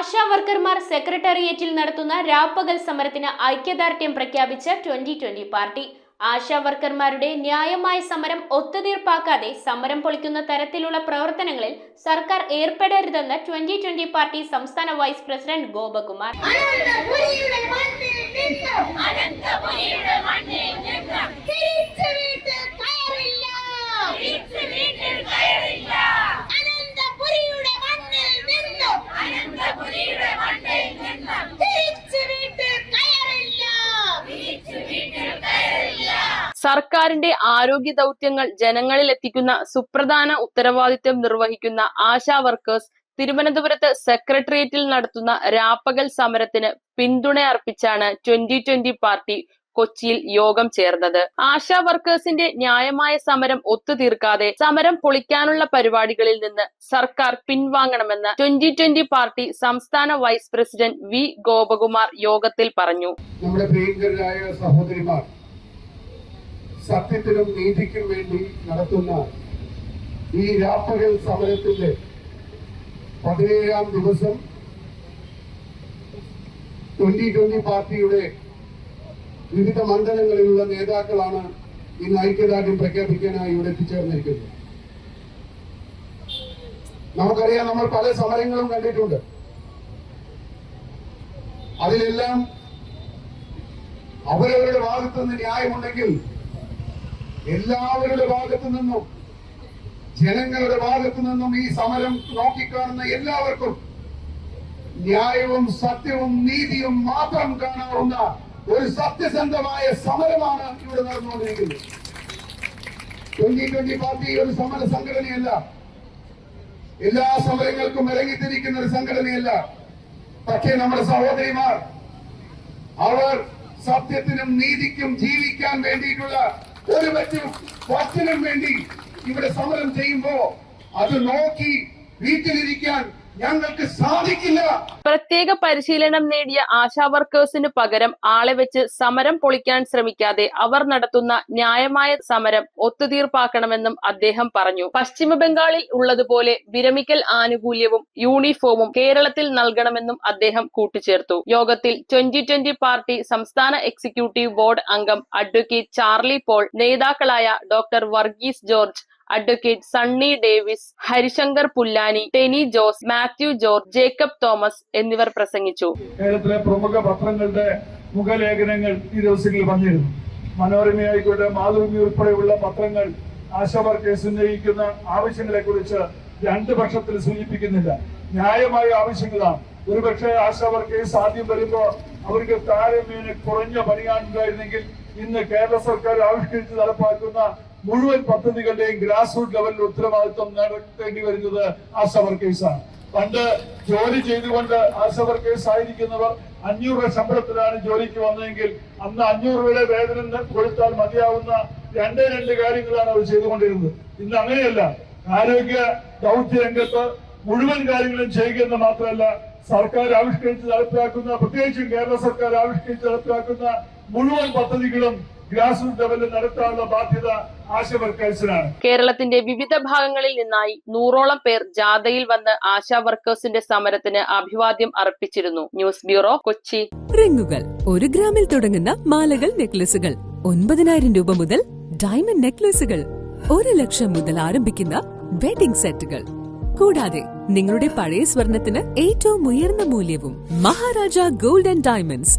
ആശാ വർക്കർമാർ സെക്രട്ടേറിയറ്റിൽ നടത്തുന്ന രാപ്പകൽ സമരത്തിന് ഐക്യദാർഢ്യം പ്രഖ്യാപിച്ച 2020 പാർട്ടി. ആശാ വർക്കർമാരുടെ ന്യായമായ സമരം ഒത്തുതീർപ്പാക്കാതെ സമരം പൊളിക്കുന്ന തരത്തിലുള്ള പ്രവർത്തനങ്ങളിൽ സർക്കാർ ഏർപ്പെടരുതെന്ന് 2020 പാർട്ടി സംസ്ഥാന വൈസ് പ്രസിഡന്റ് ഗോപകുമാർ. സർക്കാരിന്റെ ആരോഗ്യ ദൗത്യങ്ങൾ ജനങ്ങളിൽ എത്തിക്കുന്ന സുപ്രധാന ഉത്തരവാദിത്വം നിർവഹിക്കുന്ന ആശാ വർക്കേഴ്സ് തിരുവനന്തപുരത്ത് സെക്രട്ടേറിയറ്റിൽ നടത്തുന്ന രാപ്പകൽ സമരത്തിന് പിന്തുണ അർപ്പിച്ചാണ് 2020 പാർട്ടി കൊച്ചിയിൽ യോഗം ചേർന്നത്. ആശാ വർക്കേഴ്സിന്റെ ന്യായമായ സമരം ഒത്തുതീർക്കാതെ സമരം പൊളിക്കാനുള്ള പരിപാടികളിൽ നിന്ന് സർക്കാർ പിൻവാങ്ങണമെന്ന് 2020 പാർട്ടി സംസ്ഥാന വൈസ് പ്രസിഡന്റ് വി ഗോപകുമാർ യോഗത്തിൽ പറഞ്ഞു. നമ്മുടെ പ്രിയങ്കരായ സഹോദരിമാർ സത്യത്തിനും നീതിക്കും വേണ്ടി നടത്തുന്ന ഈ രാപ്പകൽ സമരത്തിന്റെ 17ാം ദിവസം 2020 പാർട്ടിയുടെ വിവിധ മണ്ഡലങ്ങളിലുള്ള നേതാക്കളാണ് ഇന്ന് ഐക്യദാർഢ്യം പ്രഖ്യാപിക്കാനായി ഇവിടെ എത്തിച്ചേർന്നിരിക്കുന്നത്. നമുക്കറിയാം, നമ്മൾ പല സമരങ്ങളും കണ്ടിട്ടുണ്ട്. അതിലെല്ലാം അവരവരുടെ ഭാഗത്തു നിന്ന് ന്യായമുണ്ടെങ്കിൽ എല്ലാവരുടെ ഭാഗത്തു നിന്നും ജനങ്ങളുടെ ഭാഗത്തു നിന്നും ഈ സമരം നോക്കിക്കാണുന്ന എല്ലാവർക്കും ന്യായവും സത്യവും നീതിയും മാത്രം കാണാവുന്ന ഒരു സത്യസന്ധമായ സമരമാണ് ഇവിടെ നടന്നുകൊണ്ടിരിക്കുന്നത്. 2020 പാർട്ടി ഒരു സമര സംഘടനയല്ല, എല്ലാ സമരങ്ങൾക്കും ഇറങ്ങിത്തിരിക്കുന്ന ഒരു സംഘടനയല്ല. പക്ഷേ നമ്മുടെ സഹോദരിമാർ അവർ സത്യത്തിനും നീതിക്കും ജീവിക്കാൻ വേണ്ടിയിട്ടുള്ള ഒരു വസ്തുവിനും വേണ്ടി ഇവിടെ സമരം ചെയ്യുമ്പോ അത് നോക്കി വീട്ടിലിരിക്കാൻ ഞങ്ങൾക്ക് സാധിക്കില്ല. പ്രത്യേക പരിശീലനം നേടിയ ആശാ വർക്കേഴ്സിനു പകരം ആളെ വെച്ച് സമരം പൊളിക്കാൻ ശ്രമിക്കാതെ അവർ നടത്തുന്ന ന്യായമായ സമരം ഒത്തുതീർപ്പാക്കണമെന്നും അദ്ദേഹം പറഞ്ഞു. പശ്ചിമ ബംഗാളിൽ ഉള്ളതുപോലെ വിരമിക്കൽ ആനുകൂല്യവും യൂണിഫോമും കേരളത്തിൽ നൽകണമെന്നും അദ്ദേഹം കൂട്ടിച്ചേർത്തു. യോഗത്തിൽ 2020 പാർട്ടി സംസ്ഥാന എക്സിക്യൂട്ടീവ് ബോർഡ് അംഗം അഡ്വക്കേറ്റ് ചാർലി പോൾ, നേതാക്കളായ doctor Varghese George, advocate Sunny Davis, Harishankar Pullani, Tenny Jose, Mathew George, Jacob Thomas എന്നിവർ പ്രസംഗിച്ചു. കേരളത്തിലെ പ്രമുഖ പത്രങ്ങളുടെ മുഖലേഖനങ്ങൾ ഈ ദിവസങ്ങളിൽ വന്നിരുന്നു. മനോരമയായിക്കോട്ടെ, മാതൃഭൂമി ഉൾപ്പെടെയുള്ള പത്രങ്ങൾ ആശാ വർക്കേഴ്സ് ഉന്നയിക്കുന്ന ആവശ്യങ്ങളെ കുറിച്ച് രണ്ട് പക്ഷത്തിൽ സൂചിപ്പിക്കുന്നില്ല. ന്യായമായ ആവശ്യങ്ങളാണ്. ഒരുപക്ഷെ ആശാ വർക്കേഴ്സ് ആദ്യം വരുമ്പോൾ അവർക്ക് താരതമ്യേന കുറഞ്ഞ പണിയാണുണ്ടായിരുന്നെങ്കിൽ ഇന്ന് കേരള സർക്കാർ ആവിഷ്കരിച്ച് നടപ്പാക്കുന്ന മുഴുവൻ പദ്ധതികളുടെയും ഗ്രാസ് റൂട്ട് ലെവലിൽ ഉത്തരവാദിത്വം നടത്തേണ്ടി വരുന്നത് ആശാ വർക്കേഴ്സാണ്. പണ്ട് ജോലി ചെയ്തുകൊണ്ട് ആശാ വർക്കേഴ്സ് ആയിരിക്കുന്നവർ 500 രൂപ ശമ്പളത്തിലാണ് ജോലിക്ക് വന്നതെങ്കിൽ അന്ന് 500 രൂപയുടെ വേതനം കൊടുത്താൽ മതിയാവുന്ന രണ്ട് കാര്യങ്ങളാണ് അവർ ചെയ്തുകൊണ്ടിരുന്നത്. ഇന്ന് അങ്ങനെയല്ല. ആരോഗ്യ ദൗത്യ രംഗത്ത് മുഴുവൻ കാര്യങ്ങളും ചെയ്യുക എന്ന് മാത്രമല്ല, സർക്കാർ ആവിഷ്കരിച്ച് നടപ്പിലാക്കുന്ന, പ്രത്യേകിച്ചും കേരള സർക്കാർ ആവിഷ്കരിച്ച് നടപ്പിലാക്കുന്ന മുഴുവൻ പദ്ധതികളും ഗ്രാസ് റൂട്ട് ലെവലിൽ നടത്താനുള്ള ബാധ്യത ആശാ വർക്കേഴ്സിനാണ്. കേരളത്തിന്റെ വിവിധ ഭാഗങ്ങളിൽ നിന്നായി 100ഓളം പേർ ജാഥയിൽ വന്ന് ആശാ വർക്കേഴ്സിന്റെ സമരത്തിന് അഭിവാദ്യം അർപ്പിച്ചിരുന്നു. News bureau, Kochi. റിങ്ങുകൾ 1 ഗ്രാമിൽ തുടങ്ങുന്ന മാലകൾ, നെക്ലസുകൾ 9,000 രൂപ മുതൽ ഡയമണ്ട് നെക്ലസുകൾ 1 ലക്ഷം മുതൽ ആരംഭിക്കുന്ന വെഡിംഗ് സെറ്റുകൾ, കൂടാതെ നിങ്ങളുടെ പഴയ സ്വർണത്തിന് ഏറ്റവും ഉയർന്ന മൂല്യവും. Maharaja gold and diamonds,